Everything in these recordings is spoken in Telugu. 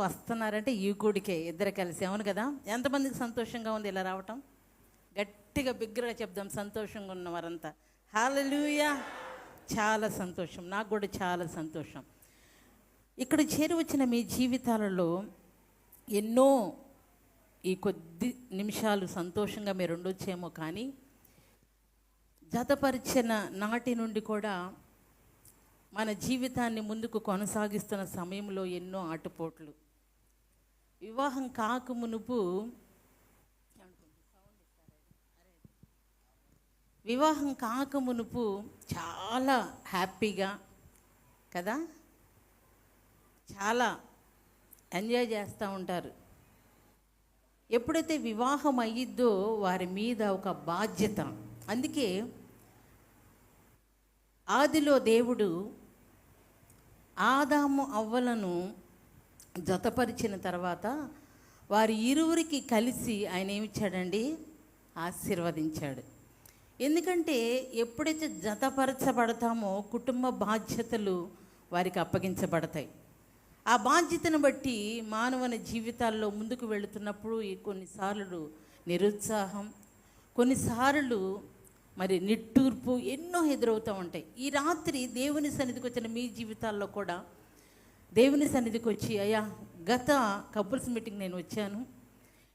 వస్తున్నారంటే ఈ గుడికే ఇద్దరు కలిసి, అవును కదా? ఎంతమందికి సంతోషంగా ఉంది ఇలా రావటం? గట్టిగా బిగ్గరగా చెప్దాం, సంతోషంగా ఉన్న వారంతా హల్లెలూయా. చాలా సంతోషం, నాకు కూడా చాలా సంతోషం. ఇక్కడ చేరి వచ్చిన మీ జీవితాలలో ఎన్నో ఈ కొద్ది నిమిషాలు సంతోషంగా మీరు ఉండొచ్చేమో, కానీ జతపరిచిన నాటి నుండి కూడా మన జీవితాన్ని ముందుకు కొనసాగిస్తున్న సమయంలో ఎన్నో ఆటుపోట్లు. వివాహం కాకమునుపు చాలా హ్యాపీగా కదా, చాలా ఎంజాయ్ చేస్తూ ఉంటారు. ఎప్పుడైతే వివాహం అయ్యిద్దో వారి మీద ఒక బాధ్యత. అందుకే ఆదిలో దేవుడు ఆదాము అవ్వలను జతపరిచిన తర్వాత వారి ఇరువురికి కలిసి ఆయన ఏమిచ్చాడండి? ఆశీర్వదించాడు. ఎందుకంటే ఎప్పుడైతే జతపరచబడతామో కుటుంబ బాధ్యతలు వారికి అప్పగించబడతాయి. ఆ బాధ్యతను బట్టి మానవుని జీవితాల్లో ముందుకు వెళుతున్నప్పుడు కొన్నిసార్లు నిరుత్సాహం, కొన్నిసార్లు మరి నిట్టూర్పు ఎన్నో ఎదురవుతూ ఉంటాయి. ఈ రాత్రి దేవుని సన్నిధికి వచ్చిన మీ జీవితాల్లో కూడా దేవుని సన్నిధికి వచ్చి, అయ్యా గత కపుల్స్ మీటింగ్ నేను వచ్చాను,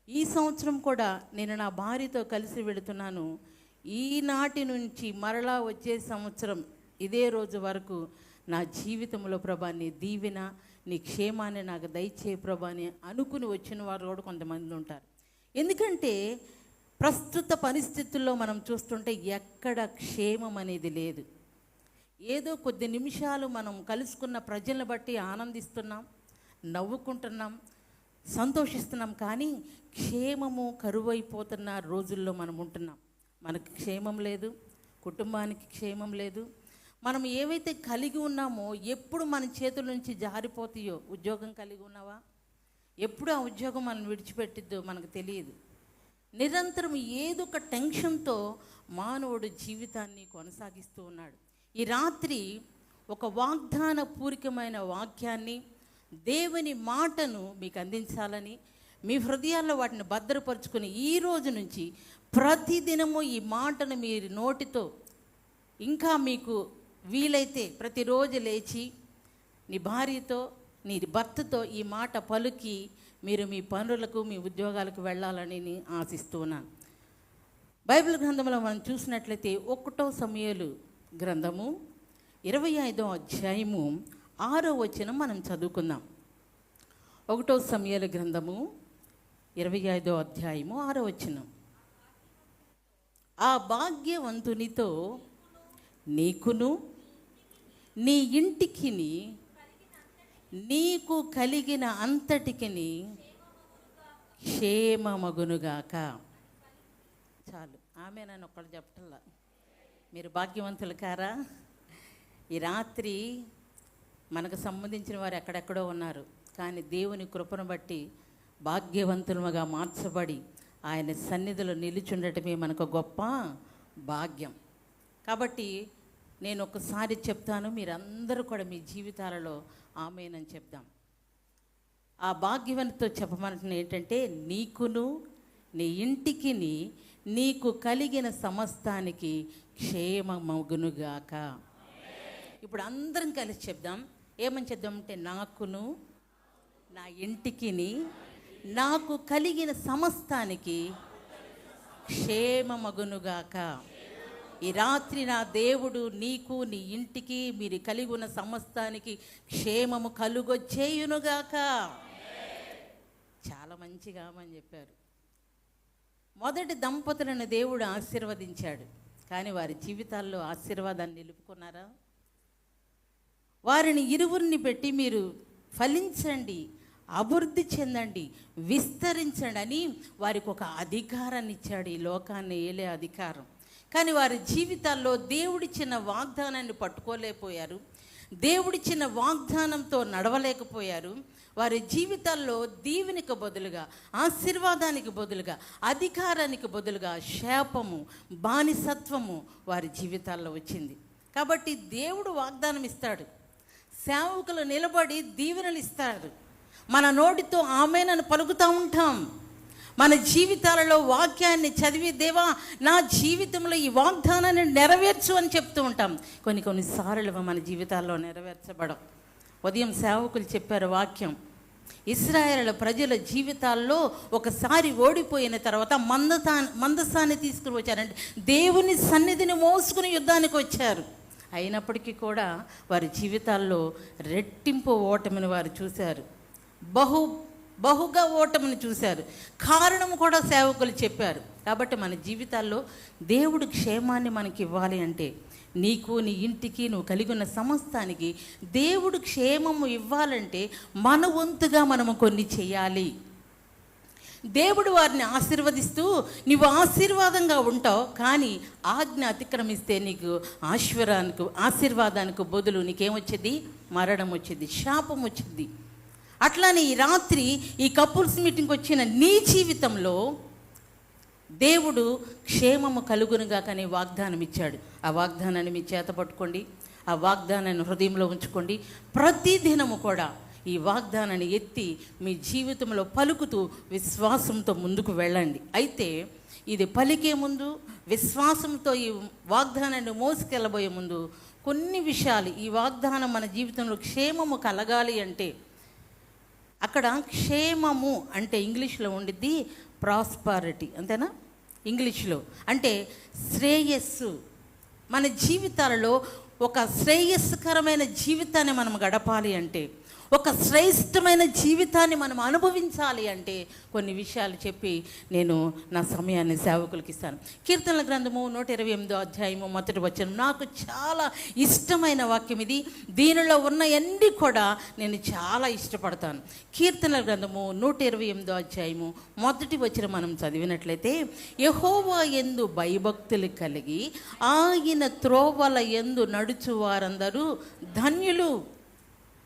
ఈ సంవత్సరం కూడా నేను నా భార్యతో కలిసి వెళుతున్నాను, ఈనాటి నుంచి మరలా వచ్చే సంవత్సరం ఇదే రోజు వరకు నా జీవితంలో ప్రభా నీ దీవెన నీ క్షేమాన్ని నాకు దయచే ప్రభా అని అనుకుని వచ్చిన వారు కూడా కొంతమంది ఉంటారు. ఎందుకంటే ప్రస్తుత పరిస్థితుల్లో మనం చూస్తుంటే ఎక్కడ క్షేమం అనేది లేదు. ఏదో కొద్ది నిమిషాలు మనం కలుసుకున్న ప్రజలను బట్టి ఆనందిస్తున్నాం, నవ్వుకుంటున్నాం, సంతోషిస్తున్నాం, కానీ క్షేమము కరువైపోతున్న రోజుల్లో మనం ఉంటున్నాం. మనకు క్షేమం లేదు, కుటుంబానికి క్షేమం లేదు. మనం ఏవైతే కలిగి ఉన్నామో ఎప్పుడు మన చేతుల నుంచి జారిపోతాయో. ఉద్యోగం కలిగి ఉన్నావా? ఎప్పుడు ఆ ఉద్యోగం మనం విడిచిపెట్టిద్దో మనకు తెలియదు. నిరంతరం ఏదో ఒక టెన్షన్తో మానవుడు జీవితాన్ని కొనసాగిస్తూ ఉన్నాడు. ఈ రాత్రి ఒక వాగ్దాన పూరికమైన వాక్యాన్ని, దేవుని మాటను మీకు అందించాలని, మీ హృదయాల్లో వాటిని భద్రపరుచుకొని ఈ రోజు నుంచి ప్రతిదినము ఈ మాటను మీరు నోటితో, ఇంకా మీకు వీలైతే ప్రతిరోజు లేచి నీ భార్యతో నీ భర్తతో ఈ మాట పలుకి మీరు మీ పనులకు మీ ఉద్యోగాలకు వెళ్ళాలని నేను ఆశిస్తూ ఉన్నాను. బైబిల్ గ్రంథంలో మనం చూసినట్లయితే 1 సమూయేలు గ్రంథము 25వ అధ్యాయము 6వ వచనం మనం చదువుకుందాం. 1 సమూయేలు గ్రంథము 25వ అధ్యాయము 6వ వచనం. ఆ భాగ్యవంతునితో నీకును నీ ఇంటికిని నీకు కలిగిన అంతటికిని క్షేమమగునుగాక. చాలు, ఆమె నన్ను ఒక్కడు చెప్పటంలా. మీరు భాగ్యవంతులు కారా? ఈ రాత్రి మనకు సంబంధించిన వారు ఎక్కడెక్కడో ఉన్నారు, కానీ దేవుని కృపను బట్టి భాగ్యవంతులుగా మార్చబడి ఆయన సన్నిధిలో నిలుచుండటమే మనకు గొప్ప భాగ్యం. కాబట్టి నేను ఒకసారి చెప్తాను, మీరందరూ కూడా మీ జీవితాలలో ఆమేనని చెప్దాం. ఆ భాగ్యవంతుతో చెప్పమంటున్న ఏంటంటే, నీకును నీ ఇంటికి నీకు కలిగిన సమస్తానికి క్షేమమగునుగాక. ఇప్పుడు అందరం కలిసి చెప్దాం. ఏమని చెప్దామంటే, నాకును నా ఇంటికి నాకు కలిగిన సమస్తానికి క్షేమమగునుగాక. ఈ రాత్రి నా దేవుడు నీకు నీ ఇంటికి మీరు కలిగి ఉన్న సమస్తానికి క్షేమము కలుగొచ్చేయునుగాక. చాలా మంచిగా అని చెప్పారు. మొదటి దంపతులను దేవుడు ఆశీర్వదించాడు, కానీ వారి జీవితాల్లో ఆశీర్వాదాన్ని నిలుపుకున్నారా? వారిని ఇరువురిని పెట్టి మీరు ఫలించండి, అభివృద్ధి చెందండి, విస్తరించండి అని వారికి ఒక అధికారాన్ని ఇచ్చాడు, ఈ లోకాన్ని ఏలే అధికారం. కానీ వారి జీవితాల్లో దేవుడిచ్చిన వాగ్దానాన్ని పట్టుకోలేకపోయారు, దేవుడిచ్చిన వాగ్దానంతో నడవలేకపోయారు. వారి జీవితాల్లో దీవెనికి బదులుగా, ఆశీర్వాదానికి బదులుగా, అధికారానికి బదులుగా శాపము, బానిసత్వము వారి జీవితాల్లో వచ్చింది. కాబట్టి దేవుడు వాగ్దానం ఇస్తాడు, సేవకులు నిలబడి దీవెనలు ఇస్తాడు, మన నోటితో ఆమేనని పలుకుతూ ఉంటాం. మన జీవితాలలో వాక్యాన్ని చదివి దేవా నా జీవితంలో ఈ వాగ్దానాన్ని నెరవేర్చు అని చెప్తూ ఉంటాం. కొన్నిసార్లు మన జీవితాల్లో నెరవేర్చబడం. ఉదయం సేవకులు చెప్పారు వాక్యం, ఇశ్రాయేలు ప్రజల జీవితాల్లో ఒకసారి ఓడిపోయిన తర్వాత మందసాన్ని తీసుకుని వచ్చారంటే దేవుని సన్నిధిని మోసుకుని యుద్ధానికి వచ్చారు. అయినప్పటికీ కూడా వారి జీవితాల్లో రెట్టింపు ఓటమిని వారు చూశారు, బహుగా ఓటమిని చూశారు. కారణం కూడా సేవకులు చెప్పారు. కాబట్టి మన జీవితాల్లో దేవుడు క్షేమాన్ని మనకి ఇవ్వాలి అంటే, నీకు నీ ఇంటికి నువ్వు కలిగి ఉన్న సమస్తానికి దేవుడు క్షేమము ఇవ్వాలంటే మన వంతుగా మనము కొన్ని చేయాలి. దేవుడు వారిని ఆశీర్వదిస్తూ నీవు ఆశీర్వాదంగా ఉంటావు, కానీ ఆజ్ఞ అతిక్రమిస్తే నీకు ఆశీర్వాదానికి బదులు నీకేమొచ్చింది? మరణం వచ్చింది, శాపం వచ్చింది. అట్లానే ఈ రాత్రి ఈ కపుల్స్ మీటింగ్కి వచ్చిన నీ జీవితంలో దేవుడు క్షేమము కలుగునుగా కానీ వాగ్దానం ఇచ్చాడు. ఆ వాగ్దానాన్ని మీ చేత పట్టుకోండి, ఆ వాగ్దానాన్ని హృదయంలో ఉంచుకోండి. ప్రతి దినము కూడా ఈ వాగ్దానాన్ని ఎత్తి మీ జీవితంలో పలుకుతూ విశ్వాసంతో ముందుకు వెళ్ళండి. అయితే ఇది పలికే ముందు, విశ్వాసంతో ఈ వాగ్దానాన్ని మోసుకెళ్ళబోయే ముందు కొన్ని విషయాలు, ఈ వాగ్దానం మన జీవితంలో క్షేమము కలగాలి అంటే, అక్కడ క్షేమము అంటే ఇంగ్లీష్లో ఉండిద్ది ప్రాస్పారిటీ, అంతేనా? ఇంగ్లీష్లో అంటే శ్రేయస్సు. మన జీవితాలలో ఒక శ్రేయస్కరమైన జీవితాన్ని మనం గడపాలి అంటే, ఒక శ్రేష్టమైన జీవితాన్ని మనం అనుభవించాలి అంటే కొన్ని విషయాలు చెప్పి నేను నా సమయాన్ని సేవకులకి ఇస్తాను. కీర్తనల గ్రంథము 128వ అధ్యాయము 1వ వచనం నాకు చాలా ఇష్టమైన వాక్యం ఇది. దీనిలో ఉన్న అన్నీ కూడా నేను చాలా ఇష్టపడతాను. కీర్తనల గ్రంథము 128వ అధ్యాయము 1వ వచనం మనం చదివినట్లయితే, యెహోవా యందు భయభక్తులు కలిగి ఆయన త్రోవల యందు నడుచు వారందరూ ధన్యులు.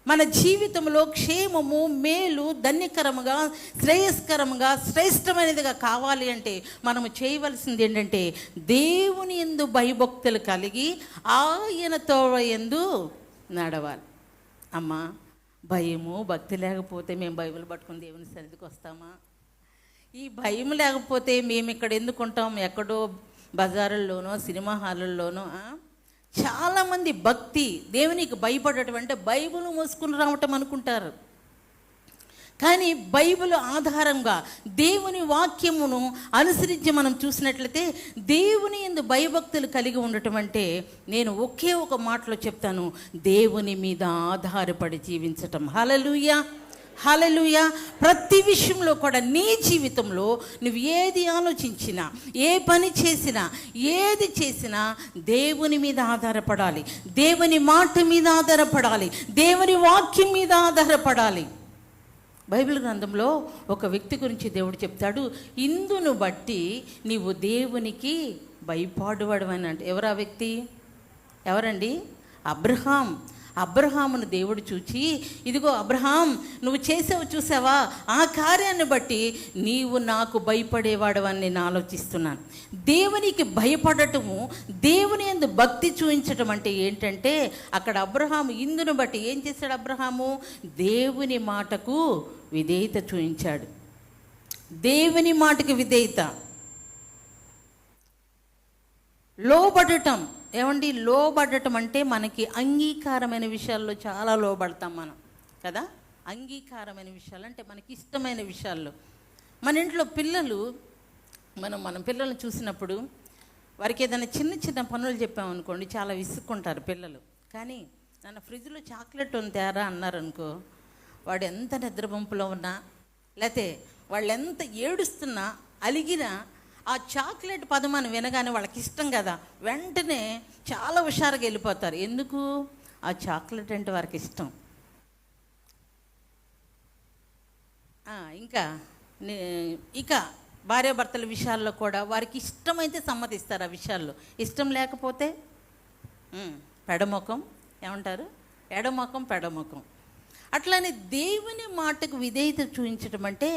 మన జీవితంలో క్షేమము, మేలు, ధన్యకరముగా, శ్రేయస్కరముగా, శ్రేష్టమైనదిగా కావాలి అంటే మనము చేయవలసింది ఏంటంటే దేవుని యందు భయభక్తులు కలిగి ఆయన త్రోవ యందు నడవాలి. అమ్మా, భయము భక్తి లేకపోతే మేము బైబిల్ పట్టుకుని దేవుని సన్నిధికి వస్తామా? ఈ భయం లేకపోతే మేము ఇక్కడ ఎందుకు ఉంటాం? ఎక్కడో బజారుల్లోనో సినిమా హాలుల్లోనో. చాలామంది భక్తి, దేవునికి భయపడటం అంటే బైబిల్ మోసుకుని రావటం అనుకుంటారు. కానీ బైబిల్ ఆధారంగా దేవుని వాక్యమును అనుసరించి మనం చూసినట్లయితే దేవుని యందు భయభక్తులు కలిగి ఉండటం అంటే, నేను ఒకే ఒక మాటలో చెప్తాను, దేవుని మీద ఆధారపడి జీవించటం. హల్లెలూయా, హల్లెలూయా. ప్రతి విషయంలో కూడా నీ జీవితంలో నువ్వు ఏది ఆలోచించినా, ఏ పని చేసినా, ఏది చేసినా దేవుని మీద ఆధారపడాలి, దేవుని మాట మీద ఆధారపడాలి, దేవుని వాక్యం మీద ఆధారపడాలి. బైబిల్ గ్రంథంలో ఒక వ్యక్తి గురించి దేవుడు చెప్తాడు, ఇందును బట్టి నీవు దేవునికి భయపడవడం అంటే. ఎవరు ఆ వ్యక్తి? ఎవరండి? అబ్రహామును దేవుడు చూచి, ఇదిగో అబ్రహాం, నువ్వు చేసావు చూసావా, ఆ కార్యాన్ని బట్టి నీవు నాకు భయపడేవాడవని నేను ఆలోచిస్తున్నాను. దేవునికి భయపడటము, దేవుని యందు భక్తి చూపించటం అంటే ఏంటంటే, అక్కడ అబ్రహాము ఇందును బట్టి ఏం చేశాడు? అబ్రహాము దేవుని మాటకు విధేయత చూపించాడు. దేవుని మాటకు విధేయత, లోబడటం. ఏమండి, లోబడటం అంటే మనకి అంగీకారమైన విషయాల్లో చాలా లోబడతాం మనం కదా. అంగీకారమైన విషయాలు అంటే మనకి ఇష్టమైన విషయాల్లో. మన ఇంట్లో పిల్లలు, మన పిల్లల్ని చూసినప్పుడు వారికి ఏదైనా చిన్న చిన్న పనులు చెప్పామనుకోండి, చాలా విసుక్కుంటారు పిల్లలు. కానీ నన్ను ఫ్రిడ్జ్లో చాక్లెట్ ఉందారా అన్నారనుకో, వాడు ఎంత నిద్రబంపులో ఉన్నా, లేకపోతే వాళ్ళు ఎంత ఏడుస్తున్నా, అలిగినా, ఆ చాక్లెట్ పదమాన్ని వినగానే వాళ్ళకి ఇష్టం కదా, వెంటనే చాలా హుషారుగా వెళ్ళిపోతారు. ఎందుకు? ఆ చాక్లెట్ అంటే వారికి ఇష్టం. ఇక భార్యాభర్తల విషయాల్లో కూడా వారికి ఇష్టమైతే సమ్మతిస్తారు ఆ విషయాల్లో. ఇష్టం లేకపోతే పెడముఖం, ఏమంటారు? పెడముఖం. అట్లానే దేవుని మాటకు విధేయత చూపించడం అంటే,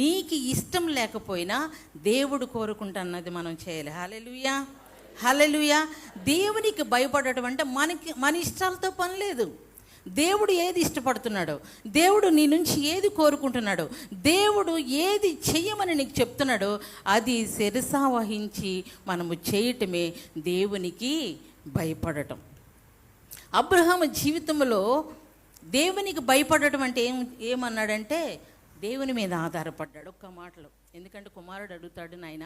నీకు ఇష్టం లేకపోయినా దేవుడు కోరుకుంటున్నది మనం చేయాలి. హల్లెలూయా, హల్లెలూయా. దేవునికి భయపడటం అంటే మన ఇష్టాలతో పని లేదు. దేవుడు ఏది ఇష్టపడుతున్నాడో, దేవుడు నీ నుంచి ఏది కోరుకుంటున్నాడో, దేవుడు ఏది చెయ్యమని నీకు చెప్తున్నాడో అది శిరసా వహించి మనము చేయటమే దేవునికి భయపడటం. అబ్రహాము జీవితంలో దేవునికి భయపడటం అంటే ఏమన్నాడంటే దేవుని మీద ఆధారపడ్డాడు ఒక్క మాటలో. ఎందుకంటే కుమారుడు అడుగుతాడు, నాయన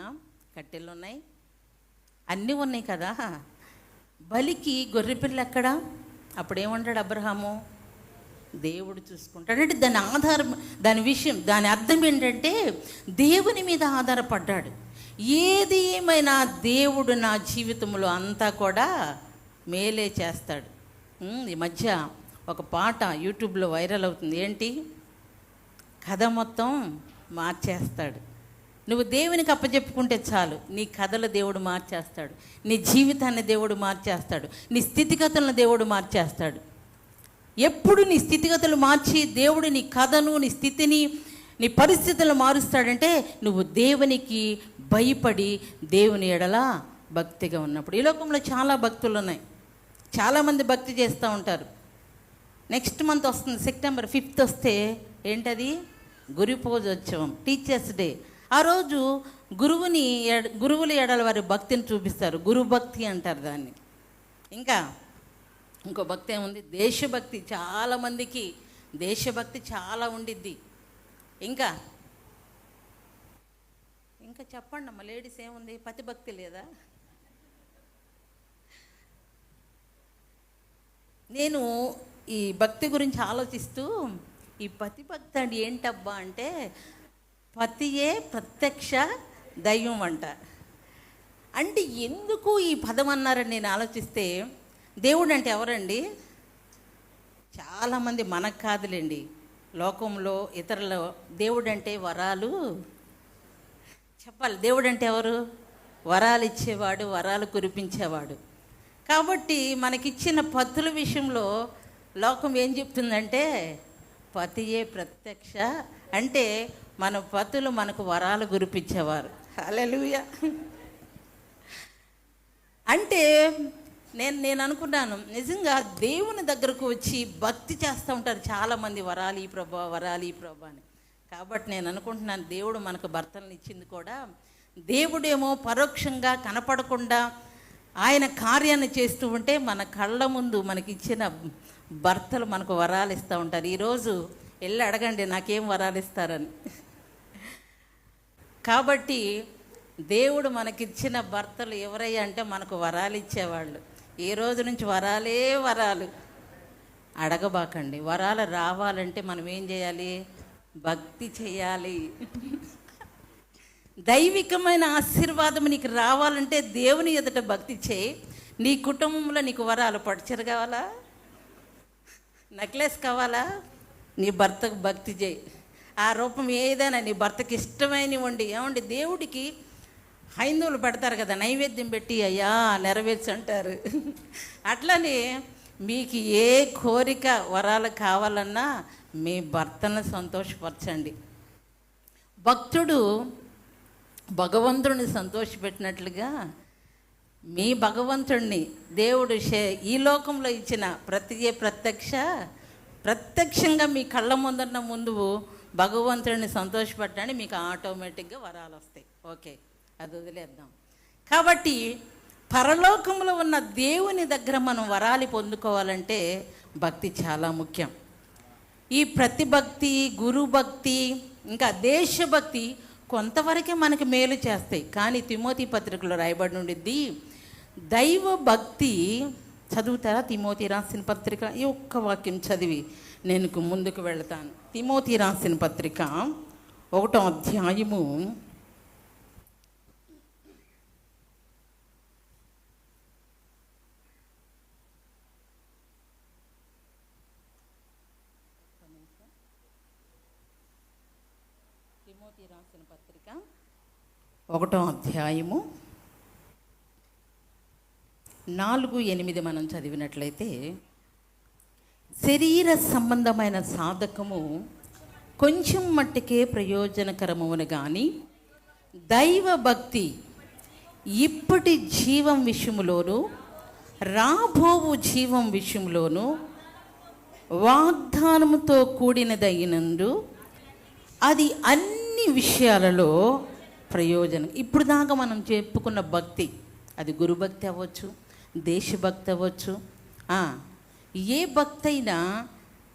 కట్టెలు ఉన్నాయి, అన్నీ ఉన్నాయి కదా, బలికి గొర్రెపిల్ల ఎక్కడా? అప్పుడేమంటాడు అబ్రహాము, దేవుడు చూసుకుంటాడు. అంటే దాని ఆధారం, దాని అర్థం ఏంటంటే దేవుని మీద ఆధారపడ్డాడు. ఏది ఏమైనా దేవుడు నా జీవితంలో అంతా కూడా మేలే చేస్తాడు. ఈ మధ్య ఒక పాట యూట్యూబ్లో వైరల్ అవుతుంది. ఏంటి? కథ మొత్తం మార్చేస్తాడు. నువ్వు దేవునికి అప్పచెప్పుకుంటే చాలు, నీ కథలు దేవుడు మార్చేస్తాడు, నీ జీవితాన్ని దేవుడు మార్చేస్తాడు, నీ స్థితిగతులను దేవుడు మార్చేస్తాడు. ఎప్పుడు నీ స్థితిగతులు మార్చి దేవుడు నీ కథను, నీ స్థితిని, నీ పరిస్థితులను మారుస్తాడంటే నువ్వు దేవునికి భయపడి దేవుని ఎడల భక్తిగా ఉన్నప్పుడు. ఈ లోకంలో చాలా భక్తులు ఉన్నాయి, చాలామంది భక్తి చేస్తూ ఉంటారు. నెక్స్ట్ మంత్ వస్తుంది, సెప్టెంబర్ 5th వస్తే ఏంటది? గురు పూజోత్సవం, టీచర్స్ డే. ఆ రోజు గురువుల ఎడల వారి భక్తిని చూపిస్తారు, గురు భక్తి అంటారు దాన్ని. ఇంకో భక్తి ఏముంది? దేశభక్తి. చాలామందికి దేశభక్తి చాలా ఉండిద్ది. ఇంకా చెప్పండి అమ్మ, లేడీస్ ఏముంది? పతిభక్తి లేదా? నేను ఈ భక్తి గురించి ఆలోచిస్తూ, ఈ పతిభక్తి అంటే ఏంటబ్బా అంటే పతియే ప్రత్యక్ష దైవం అంట. అంటే ఎందుకు ఈ పదం అన్నారని నేను ఆలోచిస్తే, దేవుడు అంటే ఎవరండి? చాలామంది మనకు కాదులేండి, లోకంలో ఇతరుల దేవుడు అంటే వరాలు చెప్పాలి. దేవుడు అంటే ఎవరు? వరాలు ఇచ్చేవాడు, వరాలు కురిపించేవాడు. కాబట్టి మనకిచ్చిన పతుల విషయంలో లోకం ఏం చెప్తుందంటే పతియే ప్రత్యక్ష, అంటే మన పతులు మనకు వరాలు కురిపించేవారు. హల్లెలూయా. అంటే నేను అనుకున్నాను, నిజంగా దేవుని దగ్గరకు వచ్చి భక్తి చేస్తూ ఉంటారు చాలామంది, వరాలు ఈ ప్రభా, వరాలు ఈ ప్రభా అని. కాబట్టి నేను అనుకుంటున్నాను, దేవుడు మనకు భర్తలను ఇచ్చింది కూడా, దేవుడేమో పరోక్షంగా కనపడకుండా ఆయన కార్యాన్ని చేస్తూ ఉంటే మన కళ్ళ ముందు మనకిచ్చిన భర్తలు మనకు వరాలు ఇస్తూ ఉంటారు. ఈరోజు వెళ్ళి అడగండి నాకేం వరాలు ఇస్తారని. కాబట్టి దేవుడు మనకిచ్చిన భర్తలు ఎవరయ్యా అంటే మనకు వరాలు ఇచ్చేవాళ్ళు. ఈ రోజు నుంచి వరాలే వరాలు. అడగబాకండి. వరాలు రావాలంటే మనం ఏం చేయాలి? భక్తి చేయాలి. దైవికమైన ఆశీర్వాదం నీకు రావాలంటే దేవుని ఎదుట భక్తి చేయి. నీ కుటుంబంలో నీకు వరాలు, పట్టుచీర కావాలా, నెక్లెస్ కావాలా, నీ భర్తకు భక్తి చేయి. ఆ రూపం ఏదైనా నీ భర్తకి ఇష్టమైన వండి. ఏమండి, దేవుడికి హైందువులు పెడతారు కదా, నైవేద్యం పెట్టి అయ్యా నెరవేర్చి అంటారు. అట్లనే మీకు ఏ కోరిక వరాలు కావాలన్నా మీ భర్తను సంతోషపరచండి. భక్తుడు భగవంతుడిని సంతోషపెట్టినట్లుగా మీ భగవంతుడిని దేవుడు ఈ లోకంలో ఇచ్చిన ప్రత్యక్షంగా మీ కళ్ళ ముందు భగవంతుడిని సంతోషపెట్టండి, మీకు ఆటోమేటిక్గా వరాలు వస్తాయి. ఓకే, అది వదిలేద్దాం. కాబట్టి పరలోకంలో ఉన్న దేవుని దగ్గర మనం వరాలు పొందుకోవాలంటే భక్తి చాలా ముఖ్యం. ఈ ప్రతిభక్తి, గురుభక్తి, ఇంకా దేశభక్తి కొంతవరకే మనకి మేలు చేస్తాయి. కానీ తిమోతి పత్రికలో రాయబడి ఉండిద్ది, దైవ భక్తి. చదువుతారా? తిమోతి రాసిన పత్రిక ఈ ఒక్క వాక్యం చదివి నేను ముందుకు వెళతాను. తిమోతి రాసిన పత్రిక 1వ అధ్యాయము 1వ అధ్యాయము 4-8 మనం చదివినట్లయితే, శరీర సంబంధమైన సాధకము కొంచెం మట్టుకే ప్రయోజనకరమును కానీ దైవ భక్తి ఇప్పటి జీవం విషయంలోను రాబోవు జీవం విషయంలోను వాగ్దానముతో కూడినదైనందు అది అన్ని విషయాలలో ప్రయోజనం. ఇప్పుడు దాకా మనం చెప్పుకున్న భక్తి, అది గురుభక్తి అవ్వచ్చు, దేశభక్తి అవ్వచ్చు, ఏ భక్తి అయినా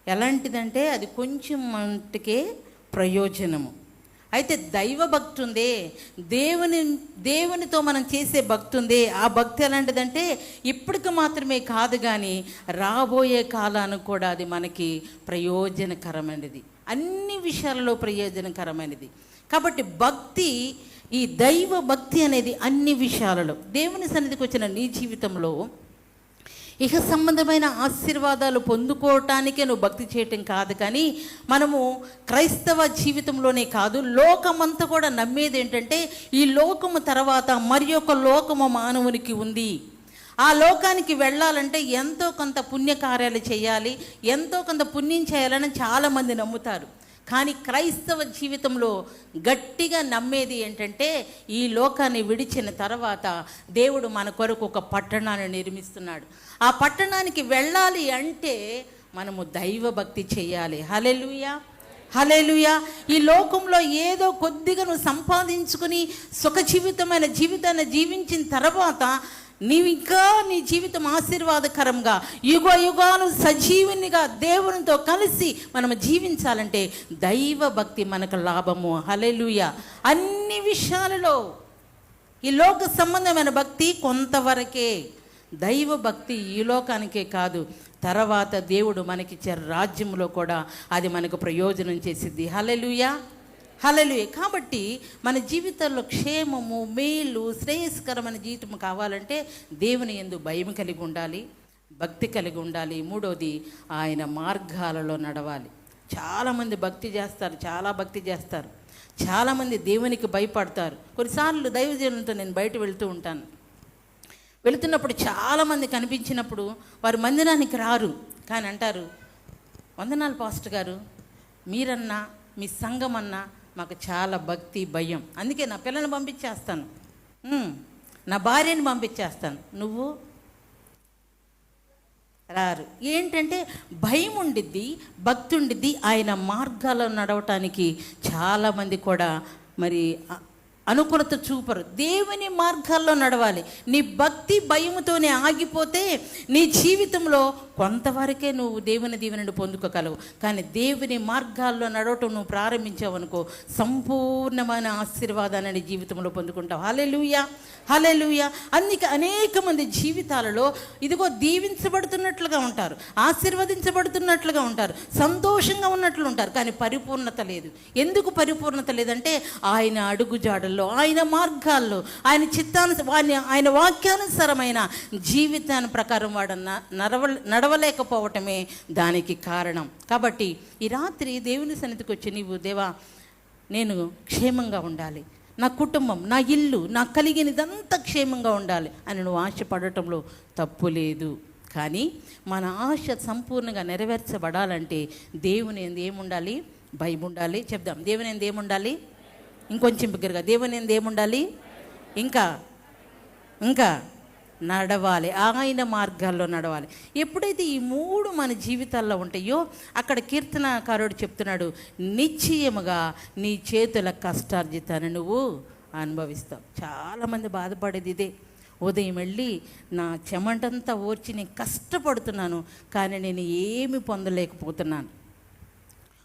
ఎలాంటిదంటే అది కొంచెం మట్టుకే ప్రయోజనము. అయితే దైవ భక్తి ఉందే, దేవునితో మనం చేసే భక్తి ఉందే, ఆ భక్తి ఎలాంటిదంటే ఇప్పటికి మాత్రమే కాదు కానీ రాబోయే కాలానికి కూడా అది మనకి ప్రయోజనకరమైనది, అన్ని విషయాలలో ప్రయోజనకరమైనది. కాబట్టి భక్తి, ఈ దైవ భక్తి అనేది అన్ని విషయాలలో, దేవుని సన్నిధికి వచ్చిన నీ జీవితంలో ఇహ సంబంధమైన ఆశీర్వాదాలు పొందుకోవటానికే నువ్వు భక్తి చేయటం కాదు, కానీ మనము క్రైస్తవ జీవితంలోనే కాదు, లోకమంతా కూడా నమ్మేది ఏంటంటే ఈ లోకము తర్వాత మరి ఒక లోకము మానవునికి ఉంది. ఆ లోకానికి వెళ్ళాలంటే ఎంతో కొంత పుణ్యకార్యాలు చేయాలి, ఎంతో కొంత పుణ్యం చేయాలని చాలామంది నమ్ముతారు. కానీ క్రైస్తవ జీవితంలో గట్టిగా నమ్మేది ఏంటంటే ఈ లోకాన్ని విడిచిన తర్వాత దేవుడు మన కొరకు ఒక పట్టణాన్ని నిర్మిస్తున్నాడు. ఆ పట్టణానికి వెళ్ళాలి అంటే మనము దైవ భక్తి చేయాలి. హల్లెలూయా, హల్లెలూయా. ఈ లోకంలో ఏదో కొద్దిగా నువ్వు సంపాదించుకుని సుఖ జీవితాన్ని జీవించిన తర్వాత నీవు ఇంకా నీ జీవితం ఆశీర్వాదకరంగా యుగ యుగాలు సజీవునిగా దేవునితో కలిసి మనం జీవించాలంటే దైవ భక్తి మనకు లాభము. హల్లెలూయా. అన్ని విషయాలలో ఈ లోక సంబంధమైన భక్తి కొంతవరకే, దైవ భక్తి ఈ లోకానికే కాదు, తర్వాత దేవుడు మనకిచ్చే రాజ్యంలో కూడా అది మనకు ప్రయోజనం చేసిద్ది. హల్లెలూయా, హల్లెలూయా. కాబట్టి మన జీవితంలో క్షేమము, మేలు, శ్రేయస్కరమైన జీవితం కావాలంటే దేవుని యందు భయం కలిగి ఉండాలి, భక్తి కలిగి ఉండాలి. మూడోది ఆయన మార్గాలలో నడవాలి. చాలామంది భక్తి చేస్తారు, చాలా భక్తి చేస్తారు, చాలామంది దేవునికి భయపడతారు. కొన్నిసార్లు దైవజనులతో నేను బయట వెళ్తూ ఉంటాను. వెళుతున్నప్పుడు చాలామంది కనిపించినప్పుడు వారు మందిరానికి రారు, కానీ అంటారు, వందనాలు పాస్టర్ గారు, మీరన్నా మీ సంఘం అన్నా మాకు చాలా భక్తి భయం, అందుకే నా పిల్లల్ని పంపించేస్తాను, నా భార్యని పంపించేస్తాను, నువ్వు రారు. ఏంటంటే భయం ఉండిద్ది, భక్తి ఉండిద్ది. ఆయన మార్గాల్లో నడవటానికి చాలామంది కూడా మరి అనుకూలత చూపరు. దేవుని మార్గాల్లో నడవాలి. నీ భక్తి భయముతోనే ఆగిపోతే నీ జీవితంలో కొంతవరకే నువ్వు దేవుని దీవెనను పొందుకోగలవు. కానీ దేవుని మార్గాల్లో నడవటం నువ్వు ప్రారంభించావనుకో సంపూర్ణమైన ఆశీర్వాదాన్ని జీవితంలో పొందుకుంటావు. హల్లెలూయా, హల్లెలూయా. అందుకే అనేక మంది జీవితాలలో ఇదిగో దీవించబడుతున్నట్లుగా ఉంటారు, ఆశీర్వదించబడుతున్నట్లుగా ఉంటారు, సంతోషంగా ఉన్నట్లు ఉంటారు, కానీ పరిపూర్ణత లేదు. ఎందుకు పరిపూర్ణత లేదంటే ఆయన అడుగుజాడల్లో, ఆయన మార్గాల్లో, ఆయన వాక్యానుసారమైన జీవితాన్ని ప్రకారం వాడు నడవలేకపోవటమే దానికి కారణం. కాబట్టి ఈ రాత్రి దేవుని సన్నిధికి వచ్చి నీవు, దేవా నేను క్షేమంగా ఉండాలి, నా కుటుంబం, నా ఇల్లు, నాకు కలిగినదంతా క్షేమంగా ఉండాలి అని నువ్వు ఆశపడటంలో తప్పు లేదు. కానీ మన ఆశ సంపూర్ణంగా నెరవేర్చబడాలంటే దేవుని యందు ఏముండాలి? భయం ఉండాలి. చెప్దాం, దేవుని యందు ఏముండాలి? ఇంకొంచెం బిగ్గరగా, దేవుని యందు ఏముండాలి? ఇంకా నడవాలి, ఆయన మార్గాల్లో నడవాలి. ఎప్పుడైతే ఈ మూడు మన జీవితాల్లో ఉంటాయో అక్కడ కీర్తనకారుడు చెప్తున్నాడు, నిశ్చయముగా నీ చేతుల కష్టార్జితాన్ని నువ్వు అనుభవిస్తావు. చాలామంది బాధపడేది ఇదే. ఉదయం వెళ్ళి నా చెమటంతా ఓర్చి నేను కష్టపడుతున్నాను, కానీ నేను ఏమి పొందలేకపోతున్నాను.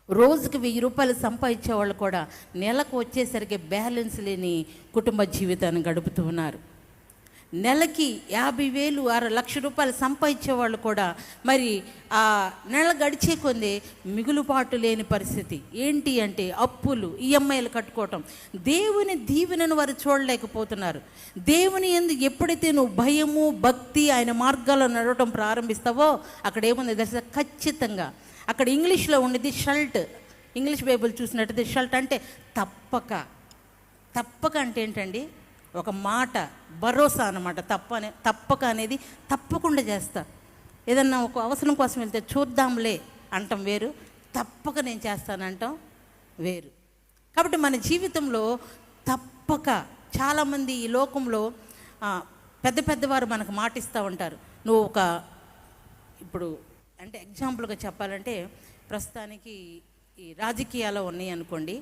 రోజుకి 1000 రూపాయలు సంపాదించే వాళ్ళు కూడా నెలకు వచ్చేసరికి బ్యాలెన్స్ లేని కుటుంబ జీవితాన్ని గడుపుతూ ఉన్నారు. నెలకి 50,000, 6 రూపాయలు సంపాదించే వాళ్ళు కూడా మరి ఆ నెల గడిచే కొంది మిగులుబాటు లేని పరిస్థితి. ఏంటి అంటే అప్పులు, ఈఎంఐలు కట్టుకోవటం. దేవుని దీవెనను వారు చూడలేకపోతున్నారు. దేవుని యందు ఎప్పుడైతే నువ్వు భయము, భక్తి, ఆయన మార్గాల్లో నడవటం ప్రారంభిస్తావో అక్కడ ఏముంది తెలుసా? ఖచ్చితంగా అక్కడ ఇంగ్లీష్లో ఉండేది షల్ట్. ఇంగ్లీష్ బైబిల్ చూసినట్టయితే షల్ట్ అంటే తప్పక అంటే ఏంటండి? ఒక మాట, భరోసా అన్నమాట. తప్పక అనేది తప్పకుండా చేస్తా. ఏదన్నా ఒక అవసరం కోసం వెళ్తే చూద్దాంలే అంటాం వేరు, తప్పక నేను చేస్తానంటాం వేరు. కాబట్టి మన జీవితంలో తప్పక, చాలామంది ఈ లోకంలో పెద్దవారు మనకు మాటిస్తూ ఉంటారు. నువ్వు ఇప్పుడు అంటే ఎగ్జాంపుల్గా చెప్పాలంటే ప్రస్తుతానికి ఈ రాజకీయాల్లో ఉన్నాయి అనుకోండి.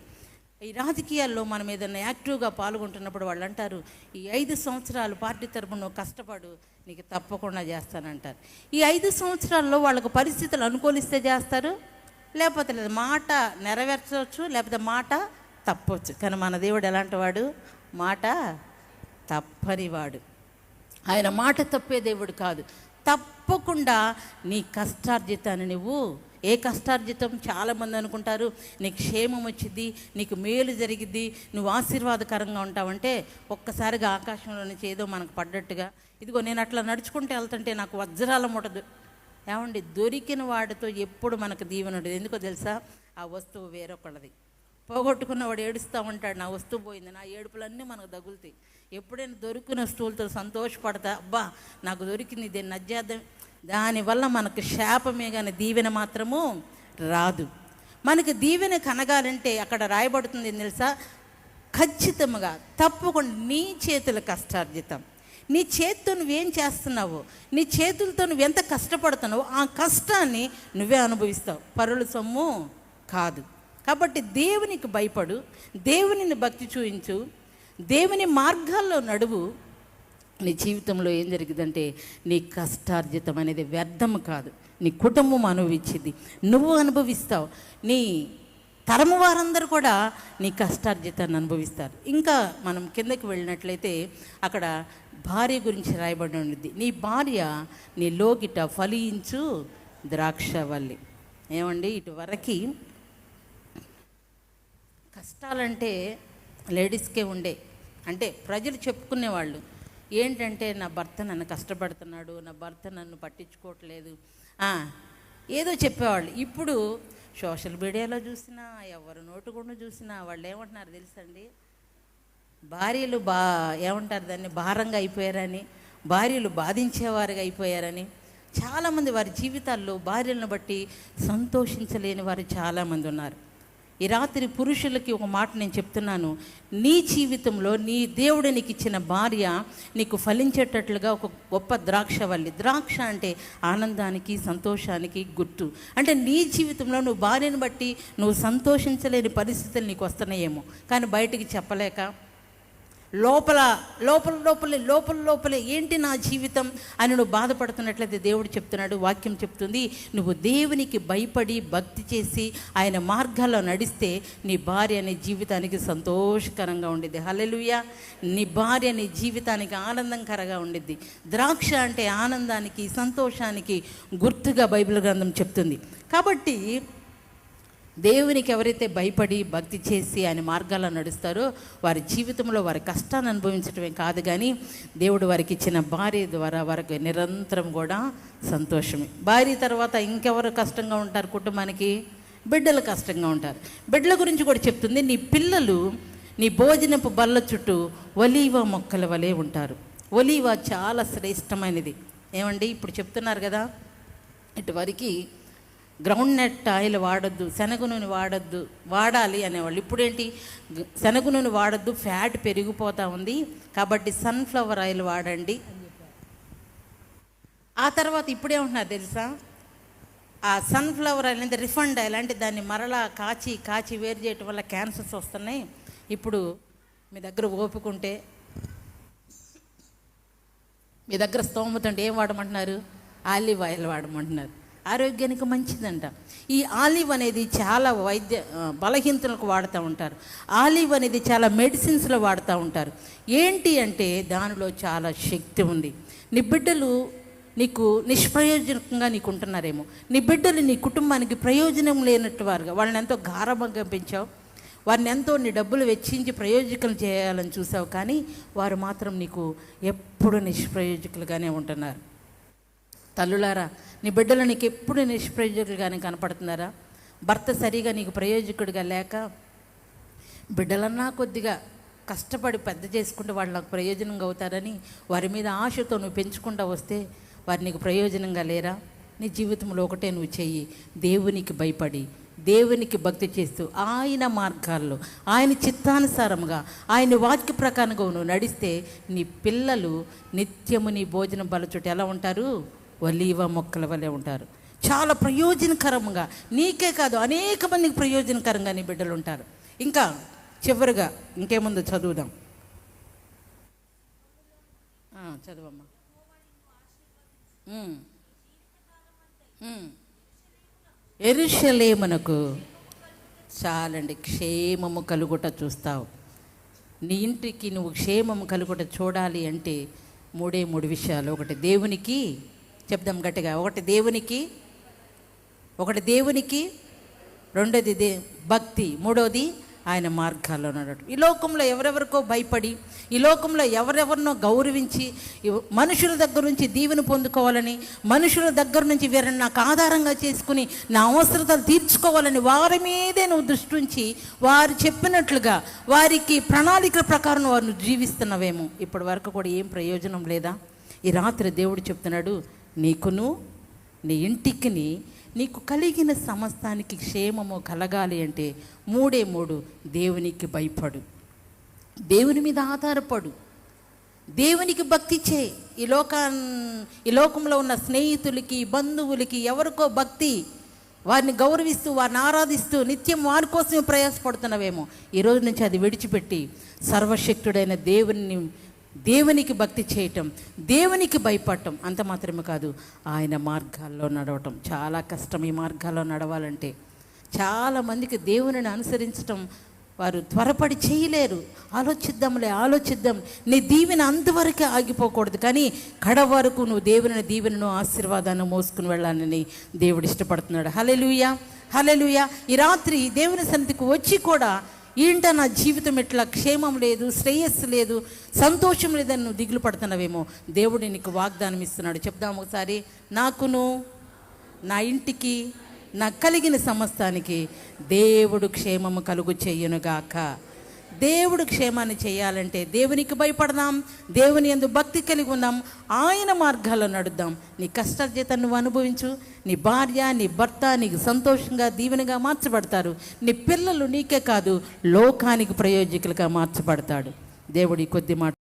ఈ రాజకీయాల్లో మనం ఏదైనా యాక్టివ్గా పాల్గొంటున్నప్పుడు వాళ్ళు అంటారు, ఈ 5 సంవత్సరాలు పార్టీ తరపున నువ్వు కష్టపడు, నీకు తప్పకుండా చేస్తానంటారు. ఈ 5 సంవత్సరాల్లో వాళ్ళకు పరిస్థితులు అనుకూలిస్తే చేస్తారు, లేకపోతే లేదు. మాట నెరవేర్చవచ్చు, లేకపోతే మాట తప్పవచ్చు. కానీ మన దేవుడు ఎలాంటి వాడు? మాట తప్పనివాడు. ఆయన మాట తప్పే దేవుడు కాదు. తప్పకుండా నీ కష్టార్జితాన్ని నువ్వు, ఏ కష్టార్జితం? చాలామంది అనుకుంటారు నీకు క్షేమం వచ్చింది, నీకు మేలు జరిగిద్ది, నువ్వు ఆశీర్వాదకరంగా ఉంటావంటే ఒక్కసారిగా ఆకాశంలో నుంచి ఏదో మనకు పడ్డట్టుగా, ఇదిగో నేను అట్లా నడుచుకుంటూ వెళ్తుంటే నాకు వజ్రాల ముఠదు. ఏమండి, దొరికిన వాడితో ఎప్పుడు మనకు దీవెన ఉండదు. ఎందుకో తెలుసా? ఆ వస్తువు వేరొకళ్ళది. పోగొట్టుకున్నవాడు ఏడుస్తూ ఉంటాడు, నా వస్తువు పోయింది. నా ఏడుపులన్నీ మనకు తగులుతాయి. ఎప్పుడైనా దొరికిన వస్తువులతో సంతోషపడతా, అబ్బా నాకు దొరికింది, దీన్ని నజ్జేద్దాం, దానివల్ల మనకు శాపమే కానీ దీవెన మాత్రము రాదు. మనకు దీవెన కనగాలంటే అక్కడ రాయబడుతుంది తెలుసా? ఖచ్చితంగా తప్పకుండా నీ చేతుల కష్టార్జితం. నీ చేతితో నువ్వేం చేస్తున్నావో, నీ చేతులతో నువ్వెంత కష్టపడుతున్నావో ఆ కష్టాన్ని నువ్వే అనుభవిస్తావు, పరుల సొమ్ము కాదు. కాబట్టి దేవునికి భయపడు, దేవునిని భక్తి చూయించు, దేవుని మార్గాల్లో నడువు. నీ జీవితంలో ఏం జరిగిందంటే నీ కష్టార్జితం అనేది వ్యర్థం కాదు. నీ కుటుంబం అనుభవించింది, నువ్వు అనుభవిస్తావు, నీ తరము వారందరూ కూడా నీ కష్టార్జితాన్ని అనుభవిస్తారు. ఇంకా మనం కిందకి వెళ్ళినట్లయితే అక్కడ భార్య గురించి రాయబడి ఉండిద్ది. నీ భార్య నీ లోకిట ఫలించు ద్రాక్షవల్లి. ఏమండి, ఇటువరకు కష్టాలంటే లేడీస్కే ఉండే, అంటే ప్రజలు చెప్పుకునేవాళ్ళు ఏంటంటే నా భర్త నన్ను కష్టపడుతున్నాడు, నా భర్త నన్ను పట్టించుకోవట్లేదు, ఏదో చెప్పేవాళ్ళు. ఇప్పుడు సోషల్ మీడియాలో చూసినా, ఎవరు నోటుకుండా చూసినా వాళ్ళు ఏమంటున్నారు తెలుసండి? భార్యలు ఏమంటారు దాన్ని, భారంగా అయిపోయారని, భార్యలు బాధించేవారుగా అయిపోయారని. చాలామంది వారి జీవితాల్లో భార్యలను బట్టి సంతోషించలేని వారు చాలామంది ఉన్నారు. ఈ రాత్రి పురుషులకి ఒక మాట నేను చెప్తున్నాను, నీ జీవితంలో నీ దేవుడు నీకు ఇచ్చిన భార్య నీకు ఫలించేటట్లుగా ఒక గొప్ప ద్రాక్షవల్లి. ద్రాక్ష అంటే ఆనందానికి, సంతోషానికి గుర్తు. అంటే నీ జీవితంలో నువ్వు భార్యను బట్టి నువ్వు సంతోషించలేని పరిస్థితులు నీకు వస్తున్నాయేమో, కానీ బయటికి చెప్పలేక లోపలే ఏంటి నా జీవితం అని నువ్వు బాధపడుతున్నట్లయితే దేవుడు చెప్తున్నాడు, వాక్యం చెప్తుంది, నువ్వు దేవునికి భయపడి భక్తి చేసి ఆయన మార్గాల్లో నడిస్తే నీ భార్య నీ జీవితానికి సంతోషకరంగా ఉండిద్ది. హల్లెలూయా. నీ భార్య నీ జీవితానికి ఆనందకరంగా ఉండిద్ది. ద్రాక్ష అంటే ఆనందానికి, సంతోషానికి గుర్తుగా బైబిల్ గ్రంథం చెప్తుంది. కాబట్టి దేవునికి ఎవరైతే భయపడి భక్తి చేసి ఆయన మార్గాల్లో నడుస్తారో వారి జీవితంలో వారి కష్టాన్ని అనుభవించడమే కాదు, కానీ దేవుడు వారికి ఇచ్చిన భార్య ద్వారా వారికి నిరంతరం కూడా సంతోషమే. భార్య తర్వాత ఇంకెవరు కష్టంగా ఉంటారు కుటుంబానికి? బిడ్డలు కష్టంగా ఉంటారు. బిడ్డల గురించి కూడా చెప్తుంది, నీ పిల్లలు నీ భోజనపు బల్ల చుట్టూ ఒలీవ మొక్కల వలె ఉంటారు. ఒలీవ చాలా శ్రేష్టమైనది. ఏమండి, ఇప్పుడు చెప్తున్నారు కదా, ఇటువరకు గ్రౌండ్ నట్ ఆయిల్ వాడొద్దు, శనగ నూనె వాడాలి అనేవాళ్ళు. ఇప్పుడేంటి, శనగ నూనె వాడొద్దు, ఫ్యాట్ పెరిగిపోతూ ఉంది, కాబట్టి సన్ఫ్లవర్ ఆయిల్ వాడండి అని చెప్పారు. ఆ తర్వాత ఇప్పుడేమంటున్నారు తెలుసా, ఆ సన్ఫ్లవర్ ఆయిల్ అంటే రిఫండ్ ఆయిల్, అంటే దాన్ని మరలా కాచి వేరు చేయటం వల్ల క్యాన్సర్స్ వస్తున్నాయి. ఇప్పుడు మీ దగ్గర ఓపుకుంటే, మీ దగ్గర స్తోమత అంటే ఏం వాడమంటున్నారు? Olive oil వాడమంటున్నారు. ఆరోగ్యానికి మంచిదంట. ఈ ఆలివ్ అనేది చాలా బలహీనతలకు వాడుతూ ఉంటారు. ఆలివ్ అనేది చాలా మెడిసిన్స్లో వాడుతూ ఉంటారు. ఏంటి అంటే దానిలో చాలా శక్తి ఉంది. నీ బిడ్డలు నీకు నిష్ప్రయోజనకంగా నీకు ఉంటున్నారేమో, నీ బిడ్డలు నీ కుటుంబానికి ప్రయోజనం లేనట్టు వారుగా, వాళ్ళని ఎంతో గారభంగా పెంచావు, వారిని ఎంతో నీ డబ్బులు వెచ్చించి ప్రయోజకులు చేయాలని చూసావు, కానీ వారు మాత్రం నీకు ఎప్పుడు నిష్ప్రయోజకులుగానే ఉంటున్నారు. తల్లులారా, నీ బిడ్డలు నీకు ఎప్పుడు నిష్ప్రయోజకులుగానే కనపడుతున్నారా? భర్త సరిగా నీకు ప్రయోజకుడిగా లేక, బిడ్డలన్నా కొద్దిగా కష్టపడి పెద్ద చేసుకుంటే వాళ్ళు నాకు ప్రయోజనంగా అవుతారని వారి మీద ఆశతో నువ్వు పెంచుకుంటూ వస్తే వారు నీకు ప్రయోజనంగా లేరా? నీ జీవితంలో ఒకటే నువ్వు చెయ్యి, దేవునికి భయపడి దేవునికి భక్తి చేస్తూ ఆయన మార్గాల్లో ఆయన చిత్తానుసారంగా ఆయన వాక్య ప్రకారంగా నువ్వు నడిస్తే నీ పిల్లలు నిత్యము నీ భోజనం బల చుట్టూ ఎలా ఉంటారు? ఒలీవ మొక్కల వలె ఉంటారు. చాలా ప్రయోజనకరంగా, నీకే కాదు అనేక మందికి ప్రయోజనకరంగా నీ బిడ్డలు ఉంటారు. ఇంకా చివరిగా ఇంకేముందో చదువుదాం. చదువమ్మా. యెరూషలేమునకు చాలండి క్షేమము కలుగుట చూస్తావు. నీ ఇంటికి నువ్వు క్షేమము కలుగుట చూడాలి అంటే మూడు విషయాలు. ఒకటి దేవునికి, చెప్దాం గట్టిగా, ఒకటి దేవునికి, రెండోది భక్తి, మూడోది ఆయన మార్గాల్లో నడవడం. ఈ లోకంలో ఎవరెవరికో భయపడి, ఈ లోకంలో ఎవరెవరినో గౌరవించి, మనుషుల దగ్గర నుంచి దీవెన పొందుకోవాలని, మనుషుల దగ్గర నుంచి వీరిని నాకు ఆధారంగా చేసుకుని నా అవసరతలు తీర్చుకోవాలని వారి మీదే నువ్వు దృష్టి ఉంచి వారు చెప్పినట్లుగా వారికి ప్రణాళికల ప్రకారం వారు జీవిస్తున్నావేమో. ఇప్పటి వరకు కూడా ఏం ప్రయోజనం లేదా? ఈ రాత్రి దేవుడు చెప్తున్నాడు, నీకును నీ ఇంటికిని నీకు కలిగిన సమస్తానికి క్షేమము కలగాలి అంటే మూడు, దేవునికి భయపడు, దేవుని మీద ఆధారపడు, దేవునికి భక్తి చేయి. ఈ లోకంలో ఉన్న స్నేహితులకి, బంధువులకి ఎవరికో భక్తి, వారిని గౌరవిస్తూ వారిని ఆరాధిస్తూ నిత్యం వారి కోసమే ప్రయాసపడుతున్నావేమో. ఈరోజు నుంచి అది విడిచిపెట్టి సర్వశక్తుడైన దేవునికి భక్తి చేయటం, దేవునికి భయపడటం. అంత మాత్రమే కాదు, ఆయన మార్గాల్లో నడవటం. చాలా కష్టం ఈ మార్గాల్లో నడవాలంటే. చాలామందికి దేవునిని అనుసరించటం వారు త్వరపడి చేయలేరు. ఆలోచిద్దాం. నీ దీవెన అంతవరకే ఆగిపోకూడదు, కానీ కడ వరకు నువ్వు దీవెనను ఆశీర్వాదాన్ని మోసుకుని వెళ్ళాలని దేవుడు ఇష్టపడుతున్నాడు. హల్లెలూయా. ఈ రాత్రి దేవుని సన్నిధికి వచ్చి కూడా ఏంట నా జీవితం ఇట్లా క్షేమం లేదు, శ్రేయస్సు లేదు, సంతోషం లేదని నువ్వు దిగులు పడుతున్నావేమో. దేవుడు నీకు వాగ్దానం ఇస్తున్నాడు. చెప్దాం ఒకసారి, నాకును నా ఇంటికి నాకు కలిగిన సమస్తానికి దేవుడు క్షేమము కలుగు చెయ్యునుగాక. దేవుడు క్షేమాన్ని చేయాలంటే దేవునికి భయపడదాం, దేవుని యందు భక్తి కలిగి ఉందాం, ఆయన మార్గాల్లో నడుద్దాం. నీ కష్టార్జితం నువ్వు అనుభవించు. నీ భార్య, నీ భర్త నీకు సంతోషంగా దీవెనగా మార్చబడతారు. నీ పిల్లలు నీకే కాదు లోకానికి ప్రయోజకులుగా మార్చబడతాడు. దేవుడి కొద్ది మాట